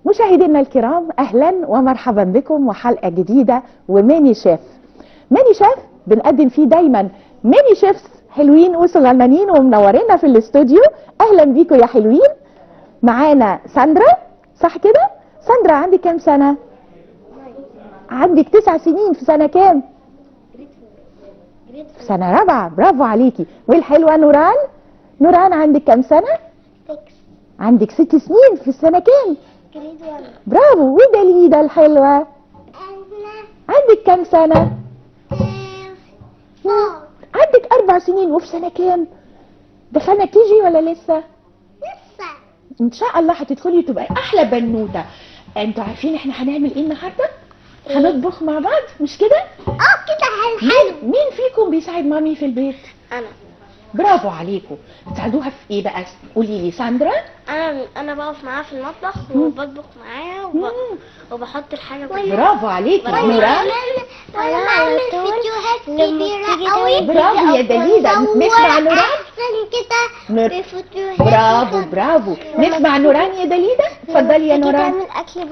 مشاهدينا الكرام، اهلا ومرحبا بكم وحلقه جديده وميني شيف. ميني شيف بنقدم فيه دايما ميني شيفs حلوين وصغننين ومنورينا في الاستوديو. اهلا بيكم يا حلوين. معانا ساندرا، صح كده؟ ساندرا عندك كام سنه؟ عندك 9 سنين. في سنه كام؟ في سنه رابعه. برافو عليكي. والحلوه نوران، نوران عندك كام سنه؟ 6. عندك 6 سنين. في السنه كام؟ جريد 1. برافو. ودليدا الحلوه عندك كام سنه؟ 4. عندك 4 سنين. وفي سنة كام؟ دخلنا كيجي ولا لسه؟ لسه. ان شاء الله هتدخلي تبقى احلى بنوتة. انتوا عارفين احنا هنعمل ايه النهارده؟ هنطبخ مع بعض، مش كده؟ كده حلو. مين فيكم بيساعد مامي في البيت؟ انا برافو عليكم. بتساعدوها في ايه بقى؟ قولي لي ساندرا. انا بقف معاها في المطبخ وبطبخ معاها وبحط الحاجه برافو عليكي. نوران وانا بعمل فيديوهات كبيره قوي. برافو يا دليدا. نسمع نوران. احسن كده بفيديوهات. برافو. نسمع نوران يا دليدا. اتفضلي يا نوران. باجي اعمل اكل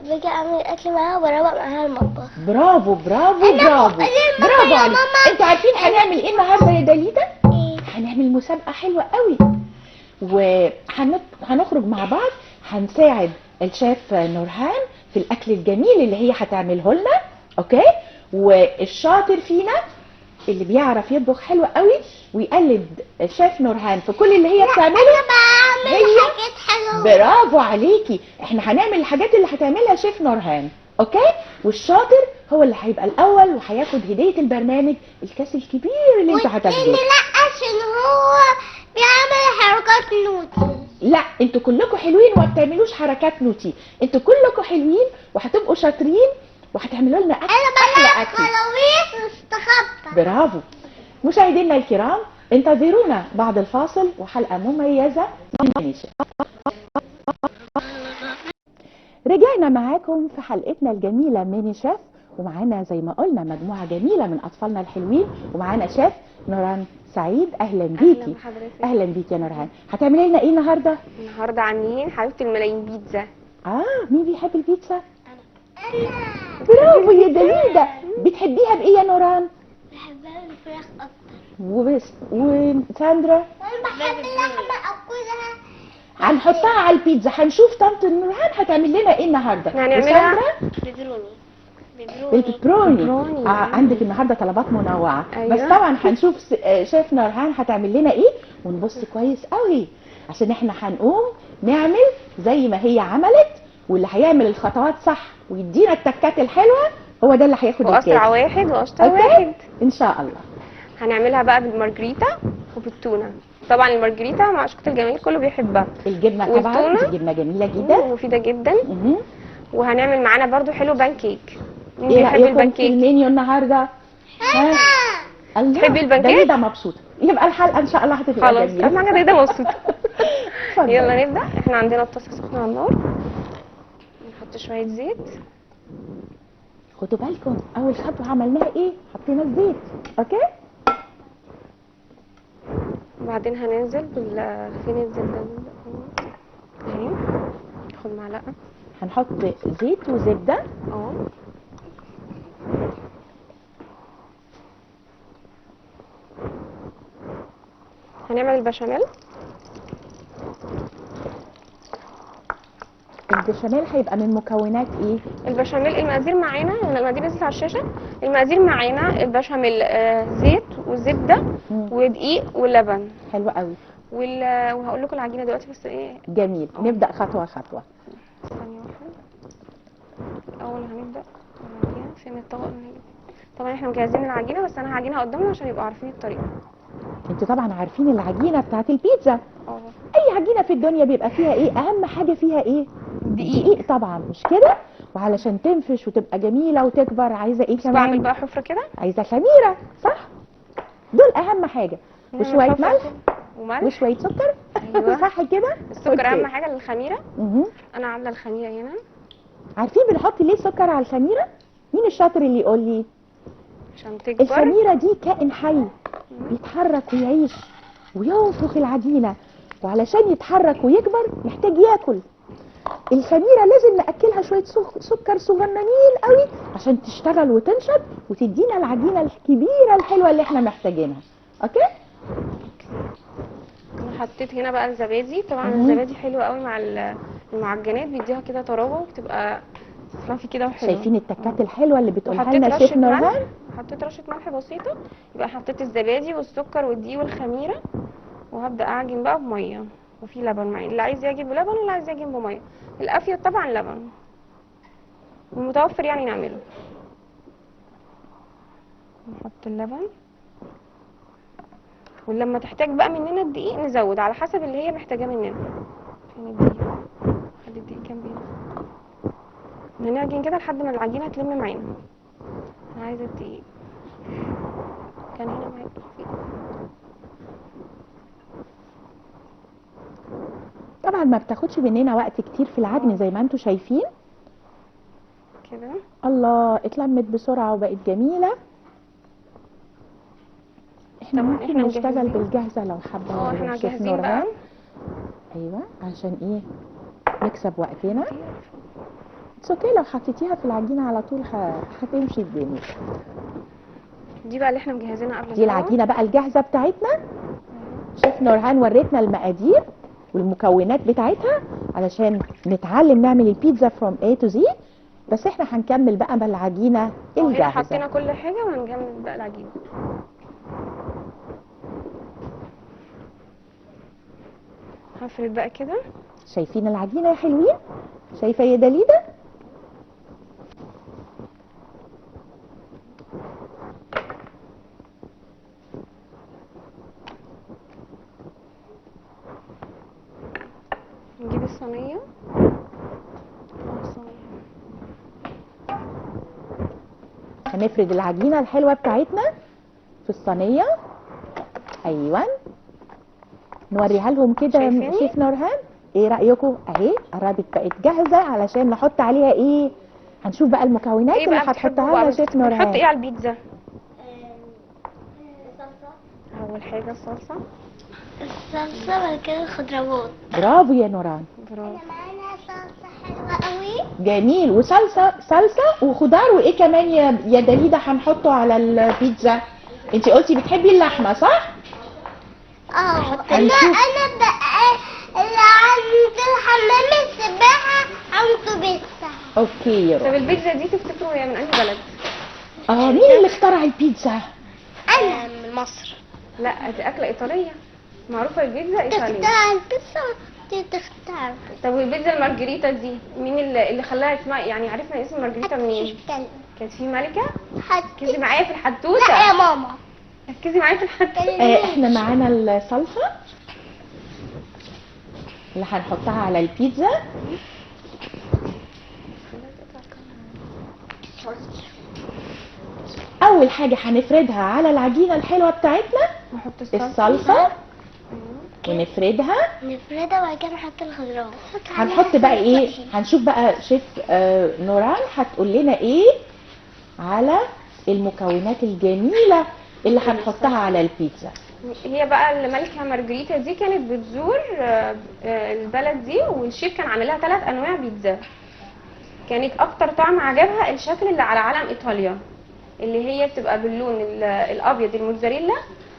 باجي اعمل اكل معاها وبروق معاها المطبخ. برافو عليك. انتوا عارفين هنعمل ايه النهارده يا دليدا؟ هنعمل مسابقه حلوه قوي، وهنخرج مع بعض. هنساعد الشيف نورهان في الاكل الجميل اللي هي هتعمله لنا، اوكي؟ والشاطر فينا اللي بيعرف يطبخ حلو قوي ويقلد الشيف نورهان في كل اللي هي بتعمله. انا بعمل حاجات حلوه. برافو عليكي. احنا هنعمل الحاجات اللي هتعملها شيف نورهان، اوكي؟ والشاطر هو اللي هيبقى الاول وهياخد هديه البرنامج، الكاس الكبير اللي انتوا هتاخدوه. لا، عشان هو بيعمل حركات نوتي. لا، انتوا كلكم حلوين وما بتعملوش حركات نوتي. انتوا كلكم حلوين وهتبقوا شاطرين وهتعملوا لنا اكل احلى اكل. خلاويص واستخبى. برافو. مشاهدينا الكرام، انتظرونا بعد الفاصل وحلقه مميزه. رجعنا معاكم في حلقتنا الجميله ميني شيف، ومعانا زي ما قلنا مجموعه جميله من اطفالنا الحلوين، ومعانا شيف نوران سعيد. اهلا بيكي. اهلا بيكي يا نوران. هتعملي لنا ايه النهارده؟ النهارده عاملين حبيبه الملايين بيتزا. مين بيحب البيتزا؟ برافو يا دليدا. بتحبيها بايه يا نوران؟ بحبها بالفراخ اكتر. وساندرا؟ انا بحب اللحمه اكلها. هنحطها على البيتزا. هنشوف طنط نوران هتعمل لنا ايه النهارده. هنعملها بالبيبروني. عندك النهارده طلبات منوعه. أيوة. بس طبعا هنشوف شيف نورهان هتعمل لنا ايه، ونبص كويس قوي عشان احنا هنقوم نعمل زي ما هي عملت، واللي هيعمل الخطوات صح ويدينا التكات الحلوه هو ده اللي هياخد الكاس. واسرع واحد واشطر واحد ان شاء الله. هنعملها بقى بالمارجريتا وبالتونه. طبعا المارجريتا معشوقة الجماهير كله بيحبها. الجبنه طبعا دي جبنه جميله جدا ومفيده جدا. وهنعمل معانا برضو حلو بانكيك. مين ايه بيحب البانكيك؟ المنيو النهارده؟ الله. تحبي البانكيك؟ ده مبسوطه. يبقى الحلقه ان شاء الله هتبقى خلاص جميله. اهم حاجه ده مبسوطه. يلا نبدا. احنا عندنا الطاسه سخنه على النار، نحط شويه زيت. خدوا بالكم اول خطوه عملناها ايه؟ حطينا الزيت، اوكي؟ وبعدين هننزل فين الزيت ده؟ اهي. ناخد معلقه. هنحط زيت وزبده. هنعمل البشاميل. البشاميل هيبقى من مكونات ايه؟ البشاميل المقادير معانا، المقادير نزلت على الشاشه. المقادير معانا البشاميل زيت وزبده ودقيق ولبن. حلو قوي. وهقول لكم العجينه دلوقتي بس ايه. جميل. نبدا خطوه خطوه. ثانيه واحده. الاول هنبدا العجينه فين الطبق. طبعا احنا مجهزين العجينه بس انا هعجنها قدامنا عشان يبقوا عارفين الطريقه. انتوا طبعا عارفين العجينه بتاعت البيتزا. اي عجينه في الدنيا بيبقى فيها ايه؟ اهم حاجه فيها ايه؟ دقيق طبعا، مش كده؟ وعلشان تنفش وتبقى جميله وتكبر عايزه ايه كمان؟ بعمل بقى حفره كده. عايزه خميره، صح؟ دول اهم حاجه. وشويه ملح وشويه سكر. ايوه صح كده؟ السكر اهم حاجه للخميره. انا عامله الخميره هنا. عارفين بنحط ليه سكر على الخميره؟ مين الشاطر اللي يقول لي؟ عشان تكبر. الخميره دي كائن حي بيتحرك ويعيش وينفخ العجينه، وعلشان يتحرك ويكبر محتاج ياكل. الخميره لازم ناكلها شويه سكر صغننين قوي عشان تشتغل وتنشط وتدينا العجينه الكبيره الحلوه اللي احنا محتاجينها. اوكي. انا حطيت هنا بقى الزبادي. طبعا مهم. الزبادي حلو قوي مع المعجنات، بيديها كده طراوه وبتبقى فلافي كده وحلوه. شايفين التكات الحلوه اللي بتقولها وحطيت لنا شيف رشه ملح، نورهان؟ حطيت رشه ملح بسيطه. يبقى حطيت الزبادي والسكر والدقيق والخميره، وهبدا اعجن بقى بميه وفي لبن معايا. اللي عايز يعجن بلبن واللي عايز يعجن بميه. الافيد طبعا لبن، المتوفر يعني نعمله. نحط اللبن، ولما تحتاج بقى مننا الدقيق نزود على حسب اللي هي محتاجاه مننا. فين الدقيق؟ خلي الدقيق جنبي هنا. هنعجن كده لحد ما العجينه تلم معانا. انا عايزه الدقيق كان هنا معايا. طبعا ما بتاخدش مننا وقت كتير في العجن زي ما انتم شايفين. كده الله، اتلمت بسرعه وبقت جميله. احنا طبعا ممكن احنا نشتغل مجهزين. بالجاهزه لو حابه احنا يا شيف جاهزين بقى. نورهان. ايوه، عشان ايه؟ نكسب وقتنا. اوكي، لو حطيتيها في العجينه على طول هتمشي الدنيا. دي بقى اللي احنا مجهزينها قبل دي الهوا. العجينه بقى الجاهزه بتاعتنا. شيف نورهان وريتنا المقادير والمكونات بتاعتها علشان نتعلم نعمل البيتزا from A to Z. بس احنا هنكمل بقى بالعجينه هنا الجاهزه. حطينا كل حاجه وهنكمل بقى العجينه. هفرد بقى كده. شايفين العجينه يا حلوين؟ شايفه يا دليده؟ نجيب الصينيه. هنفرد العجينه الحلوه بتاعتنا في الصينيه. ايوه، نوريها لهم كده. شايفين؟ شيف نورهان ايه رايكم؟ اهي قربت بقت جاهزه علشان نحط عليها ايه. هنشوف بقى المكونات اللي هتحطها لنا شيف بنحط نورهان. ايه على البيتزا؟ صلصة. اول حاجه الصلصه. الصلصة بعد كده الخضروات. برافو يا نوران، برافو. معانا صلصة حلوة قوي. جميل. صلصه وخضار، وايه كمان يا دليده هنحطه على البيتزا؟ انت قلتي بتحبي اللحمه صح؟ انا بقى اللي عند الحمام السباحة عنده بيتزا. اوكي يا طب روح. البيتزا دي تفتكروا هي من انهي بلد؟ مين اللي اخترع البيتزا؟ انا من مصر. لا، دي اكله ايطاليه معروفه. البيتزا ايطاليه. تختار البيتزا تختار. طب والبيتزا المارجريتا دي مين اللي خلاها اسمها؟ يعني عرفنا اسم مارجريتا منين؟ كانت في ملكه. ركزي معايا في الحدوته. لا يا ماما. ركزي معايا في الحدوته. احنا معانا الصلصه اللي هنحطها على البيتزا. اول حاجه هنفردها على العجينه الحلوه بتاعتنا نحط الصلصه ونفردها. نفردها وبعد كده نحط الخضروات. هنحط بقى ايه؟ هنشوف بقى شيف نوران هتقول لنا ايه على المكونات الجميله اللي هنحطها على البيتزا. هي بقى الملكه مارجريتا دي كانت بتزور البلد دي، والشيف كان عامل لها 3 انواع بيتزا. كانت اكتر طعم عجبها الشكل اللي على علم ايطاليا، اللي هي بتبقى باللون الابيض الموتزاريلا،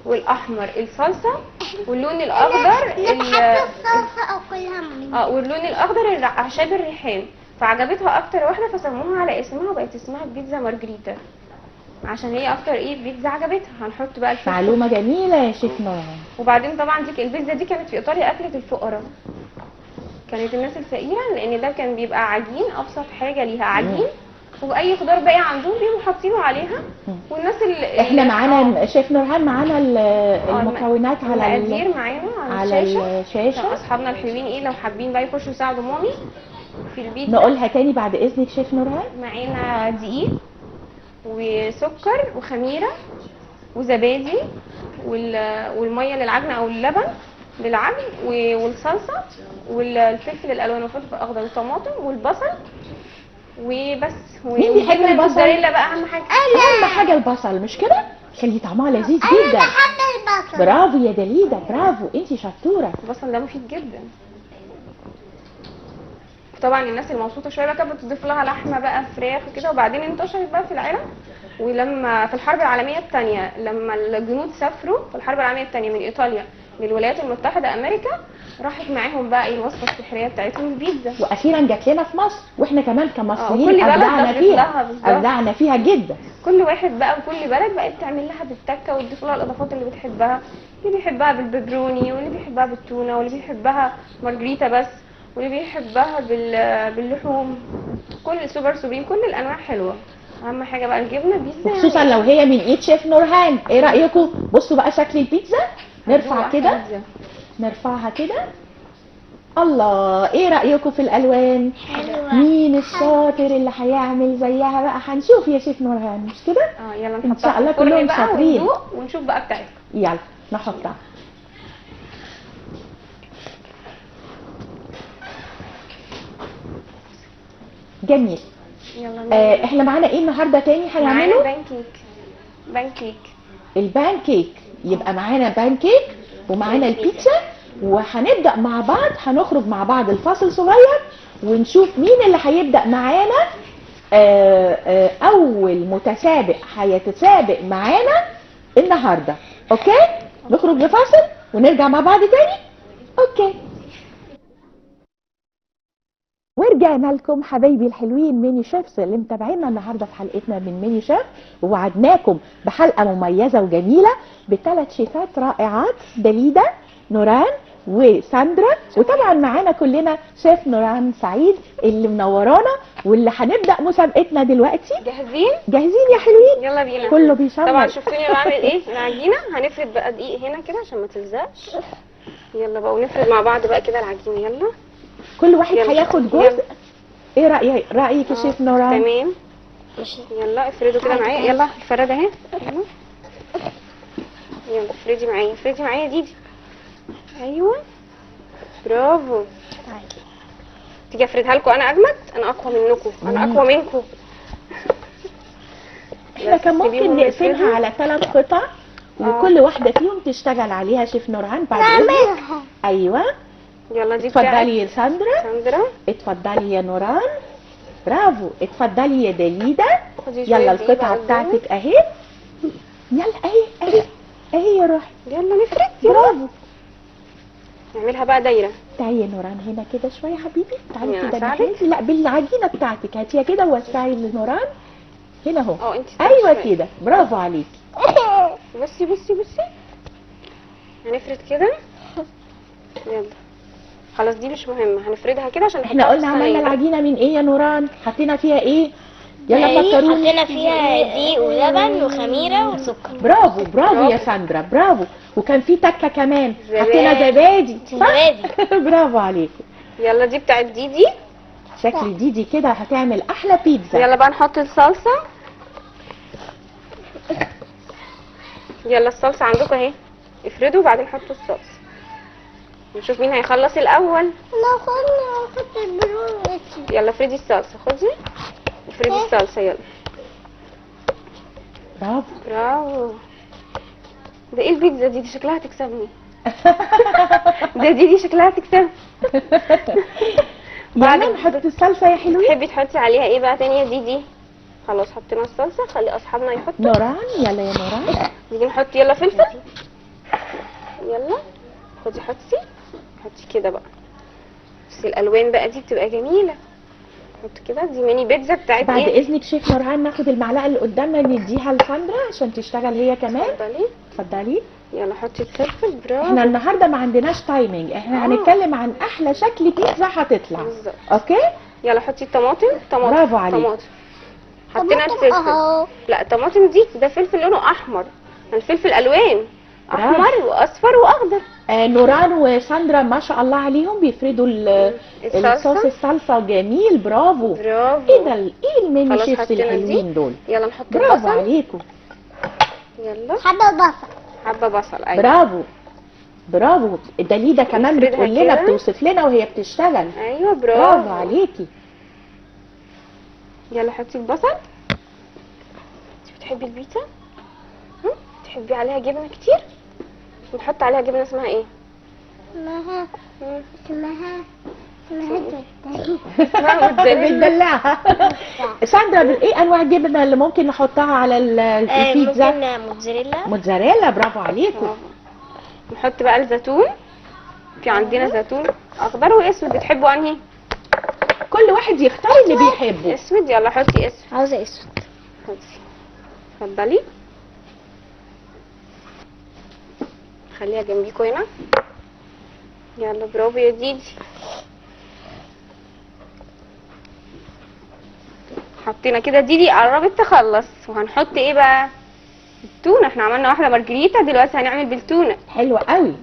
والاحمر الصلصه، واللون الاخضر الصلصة او كلها واللون الاخضر اعشاب الريحان. فعجبتها اكتر واحده فسموها على اسمها، وبقت اسمها بيتزا مارجريتا عشان هي اكتر بيتزا عجبتها. هنحط بقى الفلفل. معلومه جميله يا شيف نوران. وبعدين طبعا دي البيتزا دي كانت في ايطاليا اكله الفقراء. كانت الناس الفقيره، لان ده كان بيبقى عجين، ابسط حاجه ليها عجين، واي خضار باقي عندهم بيبقوا حاطينه عليها. والناس اللي احنا معانا شيف نورهان معانا المكونات على المقادير معانا على الشاشه. اصحابنا الحلوين لو حابين بقى يخشوا يساعدوا مامي في البيتزا. نقولها تاني بعد اذنك شيف نورهان. معانا دقيق وسكر وخميره وزبادي والميه للعجن او اللبن للعجن، والصلصه والفلفل الالوان والفلفل الاخضر والطماطم والبصل وبس. مين بيحب البصل؟ الموتزاريلا بقى اهم حاجه. اهم حاجه البصل، مش كده؟ خلي طعمها لذيذ جدا. انا بحب بصل. برافو يا دليده، برافو، انتي شطوره. البصل ده مفيد جدا. طبعا الناس المبسوطه شويه بقى كانت بتضيف لها لحمه بقى، فراخ وكده، وبعدين انتشرت بقى في العالم. ولما في الحرب العالميه الثانيه، لما الجنود سافروا في الحرب العالميه الثانيه من ايطاليا للولايات المتحده امريكا، راحت معاهم بقى الوصفه السحريه بتاعتهم البيتزا. واخيرا جات لنا في مصر، واحنا كمان كمصريين وكل بلد ابدعنا ضافت لها فيها، بالظبط. ابدعنا فيها جدا. كل واحد بقى وكل بلد بقت تعمل لها بالتكه وتضيف لها الاضافات اللي بتحبها. اللي بيحبها بالبيبروني، واللي بيحبها بالتونه، واللي بيحبها مارجريتا بس، واللي بيحبها باللحوم. كل سوبر سوبريم، كل الانواع حلوه. اهم حاجه بقى الجبنه بيتزا، وخصوصا لو هي من ايد شيف نورهان. ايه رايكم؟ بصوا بقى شكل البيتزا، نرفع كده، نرفعها كده. الله، ايه رايكم في الالوان؟ حلوة. مين الشاطر اللي هيعمل زيها بقى؟ هنشوف يا شيف نورهان، مش كده؟ يلا إن شاء نحطها الله في الفرن كلهم بقى شاطرين. وندوق ونشوف بقى بتاعتها. يلا نحطها. جميل. يلا احنا معانا ايه النهارده تاني معانا هنعمله؟ بان كيك. البان كيك. يبقى معانا بان كيك ومعانا البيتزا، وهنبدا مع بعض، هنخرج مع بعض الفاصل صغير ونشوف مين اللي هيبدا معانا. اول متسابق هيتسابق معانا النهارده. اوكي، نخرج لفاصل ونرجع مع بعض تاني. اوكي، ورجعنا لكم حبايبي الحلوين ميني شيفs اللي متابعينا النهارده في حلقتنا من ميني شيف. ووعدناكم بحلقه مميزه وجميله بثلاث شيفات رائعات، دليده، نوران، وساندرا. وطبعا معانا كلنا شيف نوران سعيد اللي منورانا، واللي هنبدا مسابقتنا دلوقتي. جاهزين؟ جاهزين يا حلوين؟ يلا بينا. كله بيشمر. طبعا شفتوني انا بعمل ايه العجينه. هنفرد بقى دقيق هنا كده عشان ما تلزقش. يلا بقى ونفرد مع بعض بقى كده العجينه. يلا كل واحد يلا. هياخد يلا. جزء. ايه رايك يا شيف نوران؟ تمام. يلا افردوا كده معايا. يلا الفرده اهي. يلا افردي معايا، افردي معايا يا ديدي. ايوه برافو. تيجي افردها لكم انا اجمد، انا اقوى منكم، انا اقوى منكم. احنا كان ممكن نقسمها على 3 قطع وكل واحده فيهم تشتغل عليها شيف نورهان بعد اذنك. ايوه. يلا دي اتفضلي يا ساندرا. ساندرا. اتفضلي يا نوران. برافو. اتفضلي يا دليده. خدي شوية يلا دقيق القطعه بقى بتاعتك اهي. يلا اهي يا روحي. يلا نفرد. يلا برافو. نعملها بقى دايره. تعالي يا نوران هنا كده شويه يا حبيبي. تعالي يعني كده أساعدك؟ ناحيتي. لا، بالعجينه بتاعتك هاتيها كده ووسعي لنوران هنا اهو. انت ايوه كده، برافو عليكي. بصي بصي بصي. هنفرد كده. يلا خلاص دي مش مهمه، هنفردها كده عشان احنا نحطها في قلنا عملنا الصينية. العجينه من ايه يا نوران؟ حطينا فيها ايه؟ يلا فكروني. حطينا فيها دقيق ولبن وخميره وسكر. برافو برافو يا ساندرا، برافو. وكان في تكه كمان، حطينا زبادي. صح؟ برافو عليكم. يلا دي بتاعت ديدي. شكل ديدي كده هتعمل احلى بيتزا. يلا بقى نحط الصلصه. يلا الصلصه عندكم اهي، افردوا وبعدين حطوا الصلصه. نشوف مين هيخلص الاول. لا خد البرون. يلا افردي الصلصه، خدي افردي الصلصه. يلا برافو. برافو. ده ايه البيتزا دي شكلها هتكسبني. دي شكلها هتكسبني. بعد نحط الصلصه يا حلوين. تحبي تحطي عليها ايه بقى تاني يا ديدي؟ خلاص حطينا الصلصه، خلي اصحابنا يحطوا. نوران يلا يا نوران. نيجي نحط يلا فلفل. يلا خدي حطي كده بقى. بس الالوان بقى دي بتبقى جميله. حط كده، دي ميني بيتزا بتاعت بعد ايه؟ اذنك شيف نورهان ناخد المعلقه اللي قدامنا نديها لساندرا عشان تشتغل هي كمان. اتفضلي. اتفضلي. يلا حطي الفلفل. برافو. احنا النهارده ما عندناش تايمينج، احنا هنتكلم عن احلى شكل بيتزا هتطلع. بالظبط. اوكي. يلا حطي الطماطم. برافو عليك. طماطم. حطينا الفلفل. لا الطماطم دي ده فلفل لونه احمر. الفلفل الوان احمر واصفر واخضر. نوران وساندرا ما شاء الله عليهم بيفردوا الصوص الصلصه جميل. برافو. برافو. ايه ده؟ ايه الميني خلاص شيفs حطينا الحلوين دي. دول؟ يلا نحط برافو البصل. عليكم. يلا حبه بصل. حبه بصل. ايوه برافو برافو. دليده كمان نفردها بتقول لنا، كده. بتوصف لنا وهي بتشتغل. ايوه برافو عليكي. يلا حطي البصل. انت بتحبي البيتزا؟ تحبي عليها جبنه كتير؟ ونحط عليها جبنه اسمها ايه؟ اسمها مم. اسمها اسمها اسمها موتزاريلا. بتدلعها. ساندرا، ايه انواع الجبنه اللي ممكن نحطها على البيتزا؟ ممكن موتزاريلا. موتزاريلا، برافو عليكم. برافو. نحط بقى الزيتون. في عندنا زيتون اخضر واسود، بتحبوا انهي؟ كل واحد يختار اللي بيحبه. اسود. يلا حطي اسود. عاوزة اسود. حطي. اتفضلي. خليها جنبيكوا هنا. يلا برافو يا ديدي. حطينا كده، ديدي قربت تخلص. وهنحط ايه بقى؟ التونه. احنا عملنا واحده مارجريتا، دلوقتي هنعمل بالتونه. حلوه قوي.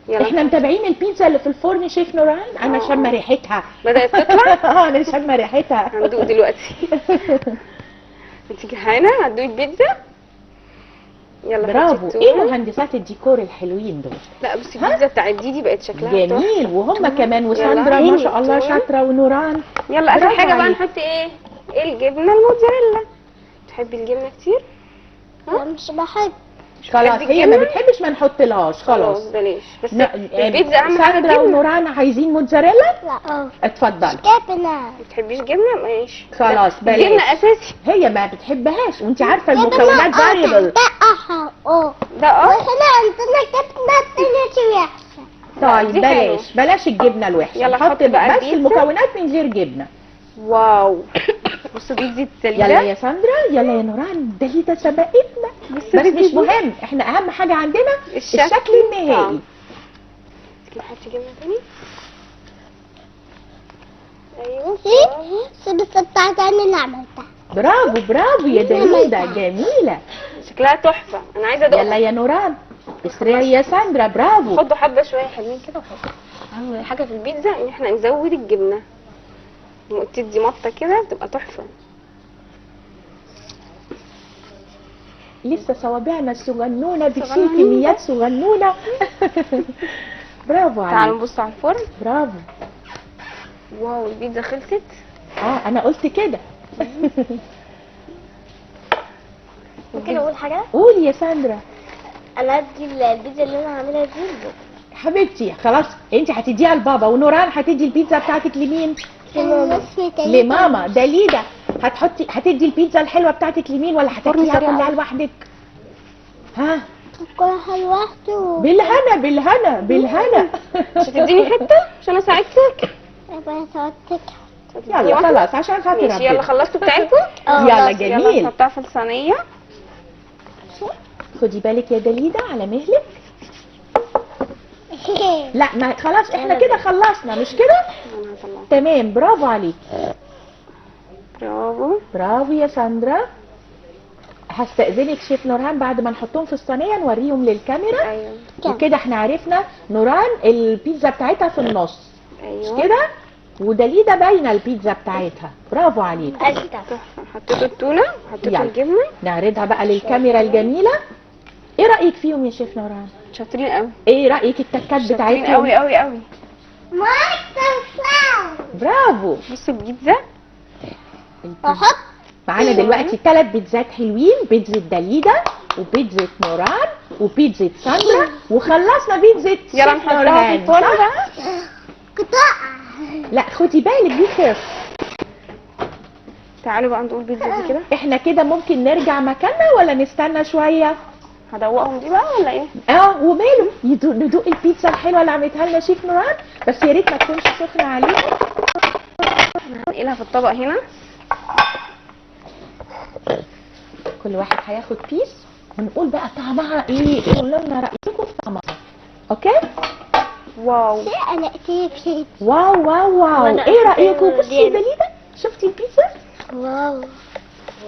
يلا احنا متابعين البيتزا اللي في الفرن شيف نوران. انا شامه ريحتها. بدأت تطلع. انا شامه ريحتها. هندوق دلوقتي. انت جعانه؟ هتدوقي البيتزا؟ يلا حطي برافو. التونة. ايه مهندسات الديكور الحلوين دول؟ لا بس البيتزا بتاعت ديدي بقت شكلها جميل. وهم كمان، وساندرا يلا ما هاتي شاء الله التونة. شاطره، ونوران. يلا اخر برافو حاجه بقى عليك. نحط ايه؟ الجبنه الموتزاريلا. تحبي الجبنه كتير؟ لا مش بحب. خلاص، بتحبي هي ما الجبنة؟ بتحبش ما نحطلهاش. خلاص. بلاش. بس لا، البيتزا اهم حاجه ساندرا الجبنه. ونوران عايزين موتزاريلا. لا اتفضلي. جبنة. ما بتحبيش جبنه؟ ماشي. خلاص، لا، بلاش. الجبنه اساسي. هي ما بتحبهاش، وانت عارفه المكونات فاريبل. ده واحنا عندنا جبنة تانية وحشة. طيب دي حلوة. بلاش الجبنه الوحشه. يلا نحط حط بقى بس البيتزا. المكونات من غير جبنه. واو. بصوا بيتزا يلا الدليده. يا ساندرا، يلا يا نوران، دليده سبقتنا. بس مش مهم، احنا اهم حاجه عندنا الشكل النهائي. نحط جبنه تاني. ايوه. بس بتاعت انا اللي عملتها. برافو برافو يا دليده، جميله. شكلها تحفه. انا عايزه ادوقها. يلا يا نوران، اسرعي يا ساندرا، برافو. خدوا حبه شويه حلوين كده وحطوا. اهم حاجه في البيتزا ان احنا نزود الجبنه. تدي مطه كده بتبقى تحفه. لسه صوابعنا الصغنونه بتشيل صغنونة. كميات صغنونه. برافو تعالوا عليك. نبص على الفرن. برافو. واو البيتزا خلصت. انا قلت كده. ممكن اقول حاجة؟ قولي يا ساندرا. انا ادي البيتزا اللي انا عاملها دي لبابا. حبيبتي خلاص، انت هتديها لبابا، ونوران هتدي البيتزا بتاعتك لمين؟ لماما. دليده هتدي البيتزا الحلوه بتاعتك لمين، ولا هتاكليها سريع كلها أوي. لوحدك؟ ها؟ كلها لوحده. بالهنا بالهنا بالهنا. مش هتديني حته عشان اساعدك؟ يلا خلاص، عشان خاطر ماشي. يلا ربنا. خلصتوا بتاعتكم؟ يلا يلا جميل. نحطها في الصينيه. خدي بالك يا دليده على مهلك. لا، ما خلاص، احنا كده خلصنا، مش كده؟ انا هطلعها. تمام، برافو عليك. برافو. برافو يا ساندرا. هستأذنك شيف نورهان، بعد ما نحطهم في الصينيه نوريهم للكاميرا. ايوه وكده احنا عرفنا نوران البيتزا بتاعتها في النص، مش ايوه كده؟ ودليده باينه البيتزا بتاعتها. برافو عليك. تحفه. حطيتوا التونه، حطيتوا يلا. الجبنه. نعرضها بقى للكاميرا الجميله. ايه رأيك فيهم يا شيف نوران؟ شاطرين قوي. ايه رأيك التكات شاطرين بتاعتهم؟ قوي قوي قوي. برافو. بصوا البيتزا. احط معانا دلوقتي 3 بيتزات حلوين، بيتزا دليده وبيتزا نوران وبيتزا ساندرا، وخلصنا بيتزا يلا شيف نحطها في نورهان، الفرن صح؟ بقى. قطع. لا، خدي بالك دي كيف. تعالوا بقى ندوق البيتزا دي كده. احنا كده ممكن نرجع مكاننا ولا نستنى شويه؟ هدوقهم دي بقى ولا ايه؟ وماله، ندوق البيتزا الحلوه اللي عملتها لنا شيف نوران، بس يا ريت ما تكونش سخنه علينا. ننقلها في الطبق هنا. كل واحد هياخد بيس، ونقول بقى طعمها ايه، قولوا لنا رايكم في طعمها. اوكي؟ واو. انا اكتب واو واو واو. وأنا ايه أحب رايكم؟ بصي يا الديل. دليده، شفتي البيتزا واو.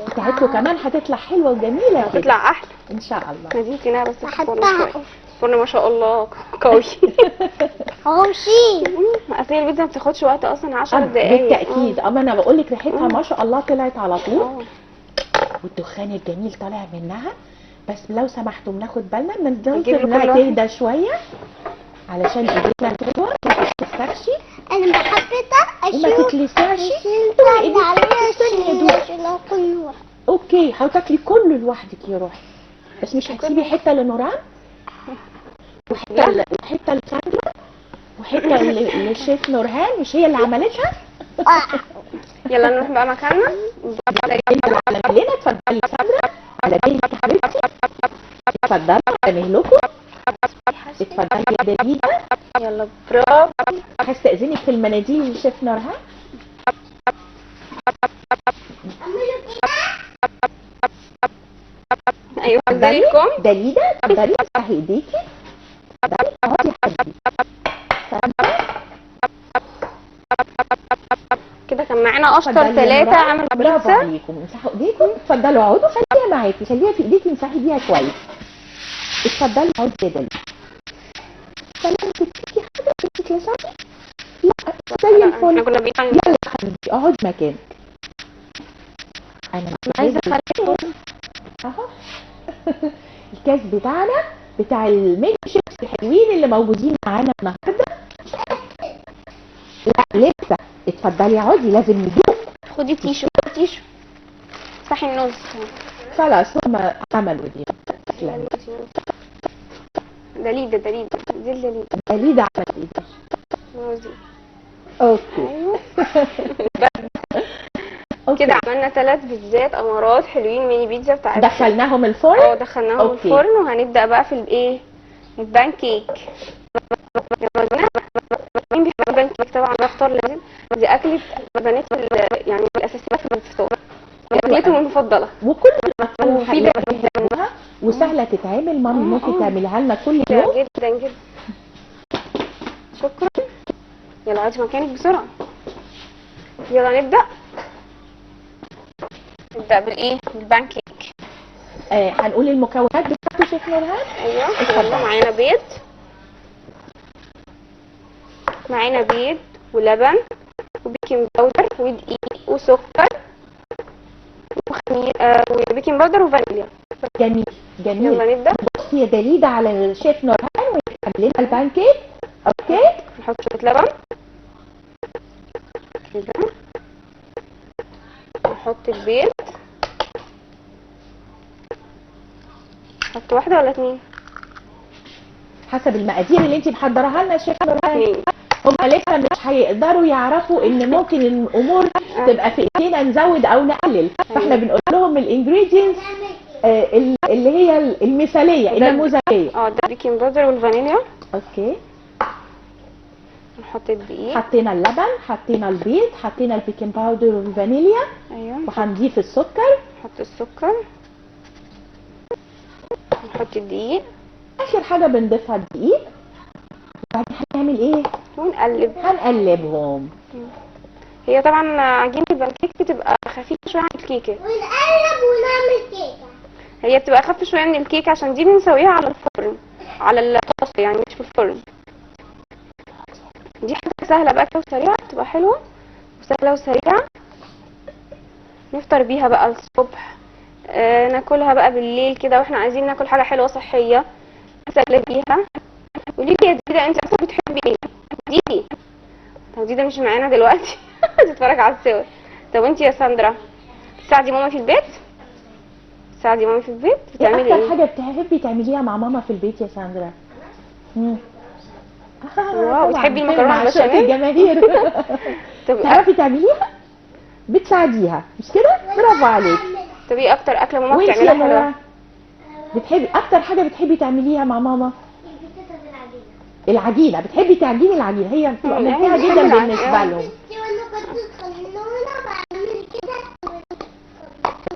بتاعتكم كمان هتطلع حلوه وجميله كده. هتطلع احلى. ان شاء الله. نزيد بس في الفرن حتى شويه. الفرن ما شاء الله قوي. اهو شيء. اصل البيتزا ما بتاخدش وقت اصلا 10 دقايق. بالتاكيد. اما انا بقول لك ريحتها ما شاء الله طلعت على طول، اه. والدخان الجميل طالع منها. بس لو سمحتوا ناخد بالنا من نجيب له كل انها واحد. تهدى شويه علشان ايدينا حلوه، ما تتكسرش انا بحبها وما اشوف تتلسعش. اللي عليها استني يا شيء دوب. عشان اكل واحد. اوكي، هتاكلي كله لوحدك يا روحي، بس مش هتسيبي حته لنوران. وحته لساندرا وحته للشيف نورهان، مش هي اللي عملتها؟ يلا نروح بقى مكاننا. على مهلنا. اتفضلي ساندرا، على بالك يا حبيبتي. اتفضلي على مهلكم. اتفضلي يا دليده. يلا برافو. هستأذنك في المناديل للشيف نورهان. ايوه ازيكم. دليده اتفضلي افتحي ايديكي. اتفضلي اقعدي يا حبيبتي. كده كان معانا اشطر اتفضلي يا 3 نوران. عملوا برافو بيتزا. عليكم. امسحوا ايديكم. اتفضلوا اقعدوا. خليها معاكي، خليها في ايديكي، امسحي بيها كويس. اتفضلي اقعدي يا دليده. سلام تديكي حاجه تديكي يا صاحبي؟ لا زي احنا الفل. كنا بيتزا. يلا يا حبيبتي اقعدي مكانك. انا مش عايزه عايزه اخليكم اهو. الكاس بتاعنا بتاع الميني شيفs الحلوين اللي موجودين معانا النهارده. لا لسه. اتفضلي اقعدي، لازم ندوق. خدي تيشو تيشو. افتحي النص. خلاص هما عملوا دي. تسلمي. دليده دي الدليده. دليده عملت ايه دي؟ موزي. اوكي. ايوه. أوكي. كده عملنا 3 بيتزات امارات حلوين ميني بيتزا بتاعتنا. دخلناهم الفرن. دخلناهم أوكي. الفرن وهنبدا بقى في الايه، البان كيك. مين بيحب البان كيك؟ طبعا بختار لازم دي اكله بنات يعني الاساسيات في الفطار، اكلتهم المفضله. وكل الاطفال وفي الحقيقه بيحبوها وسهله تتعمل. مامي ممكن تعملها لنا كل يوم. جدا جدا. شكرا. يلا اقعدي مكانك بسرعه. يلا نبدا بالايه، بالبان كيك. هنقول المكونات بتاعته شيف نورهان. ايوه. اتفضل. يلا معانا بيض ولبن وبيكنج باودر ودقيق وسكر وبيكنج باودر وفانيليا. جميل جميل. يلا نبدا. بصي يا دليده على الشيف نورهان ويعمل لنا البان كيك. اوكي. نحط شويه لبن كده، نحط البيض. نحط 1 ولا 2؟ حسب المقادير اللي انت محضراها لنا يا شيف نورهان. 2. هم لسه مش هيقدروا يعرفوا ان ممكن الامور تبقى في ايدينا نزود او نقلل، فاحنا بنقول لهم الانجريدينتس اللي هي المثاليه النموذجيه. ده البيكنج باودر والفانيليا. اوكي. نحط الدقيق. حطينا اللبن، حطينا البيض، حطينا البيكنج باودر والفانيليا. ايوه. وهنضيف السكر. نحط السكر. نحط الدقيق. اخر حاجه بنضيفها الدقيق. وبعدين هنعمل ايه؟ ونقلب. هنقلبهم. هي طبعا عجينه البانكيك بتبقى خفيفه شويه عن الكيكه. ونقلب ونعمل كيكه. هي بتبقى اخف شويه من الكيك عشان دي بنسويها على الفرن، على الطاسه يعني مش في الفرن. دي حاجه سهله بقى كده وسريعه، بتبقى حلوه وسهله وسريعه. نفطر بيها بقى الصبح، ناكلها بقى بالليل كده واحنا عايزين ناكل حاجه حلوه صحيه نسلي بيها. قولي لي يا ديدا انت اصلا بتحبي ايه؟ ديدي. طب ديدا مش معانا دلوقتي تتفرج على الصور. طب وانت يا ساندرا بتساعدي ماما في البيت؟ بتساعدي ماما في البيت؟ ايه بتعملي اكتر ايه؟ حاجه بتحبي تعمليها مع ماما في البيت يا ساندرا؟ واو، بتحبي المكرونه مع بالبشاميل؟ الجماهير. طب تعرفي تعمليها؟ بتساعديها مش كده؟ برافو عليك. طب ايه اكتر اكله ماما وانت يا بتعملها حلوه؟ نورا بتحبي اكتر حاجه بتحبي تعمليها مع ماما؟ العجينه. بتحبي تعجني العجينه، هي بتبقى ممتعه أيوة، جدا بحب بالنسبه العجينة. لهم.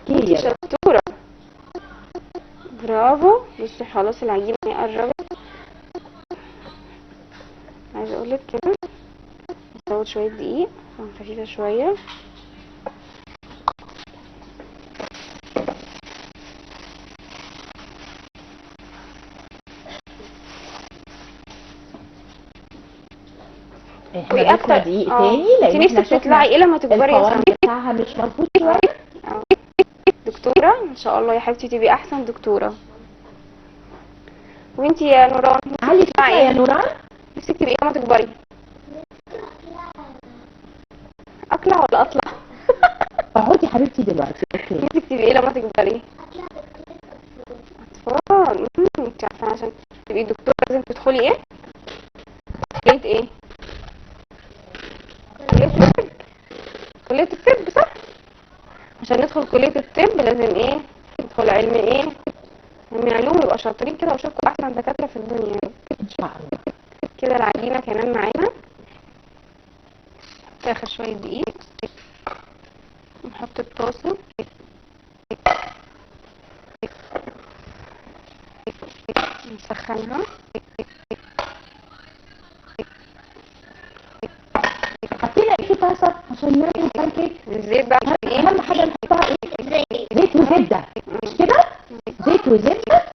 انت اوكي. شطوره. برافو. بصي خلاص العجينه قربت. عايزه اقول لك كده نزود شويه دقيق خفيفه شويه. احنا ضفنا دقيق تاني انت لان احنا نفسك تطلعي ايه لما تكبري يا القوام ساندرا؟ بتاعها مش مظبوط شويه. دكتوره ان شاء الله يا حبيبتي تبقي احسن دكتوره. وانت يا نوران علي صوتها يا نوران. نفسك تبقي ايه لما تكبري؟ اطلع ولا اطلع؟ اقعدي حبيبتي دلوقتي. اوكي. نفسك تبقي ايه لما تكبري؟ اطفال. انت عارفه عشان تبقي دكتوره لازم تدخلي ايه؟ كلية الطب. كلية الطب صح؟ عشان ندخل كلية الطب لازم ايه؟ ندخل علم ايه؟ علم علوم، يبقى شاطرين كده واشوفكم احسن دكاترة في الدنيا. ان شاء الله. كده العجينة كمان معانا. اخر شوية دقيق. نحط الطاسة. نسخنها. حطينا ايه في طاسه عشان نعمل البانكيك؟ الزيت بقى عشان ايه؟ اهم حاجه نحطها ايه؟ زي زيت وزبده، مش كده؟ زيت وزبده.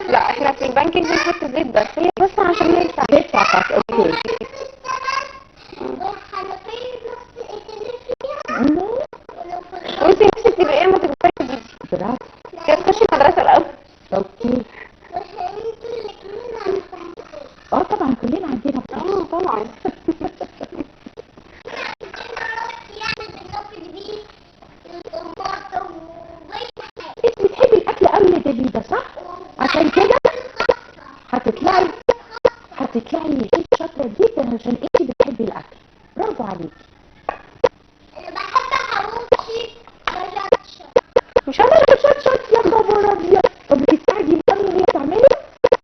لا احنا في البانكيك بنحط زيت بس، هي بس عشان نرفع. زيت فقط. اوكي. مم. وانتي نفسك تبقى ايه ما تكبري جديد؟ برافو. كده تخشي المدرسة الاول. اوكي. اه طبعا كلنا عندنا طبعا. انت بتحبي الاكل قوي يا دليده صح؟ عشان كده هتطلعي ست شاطره جدا عشان انت بتحبي الاكل. برافو عليكي. مش انا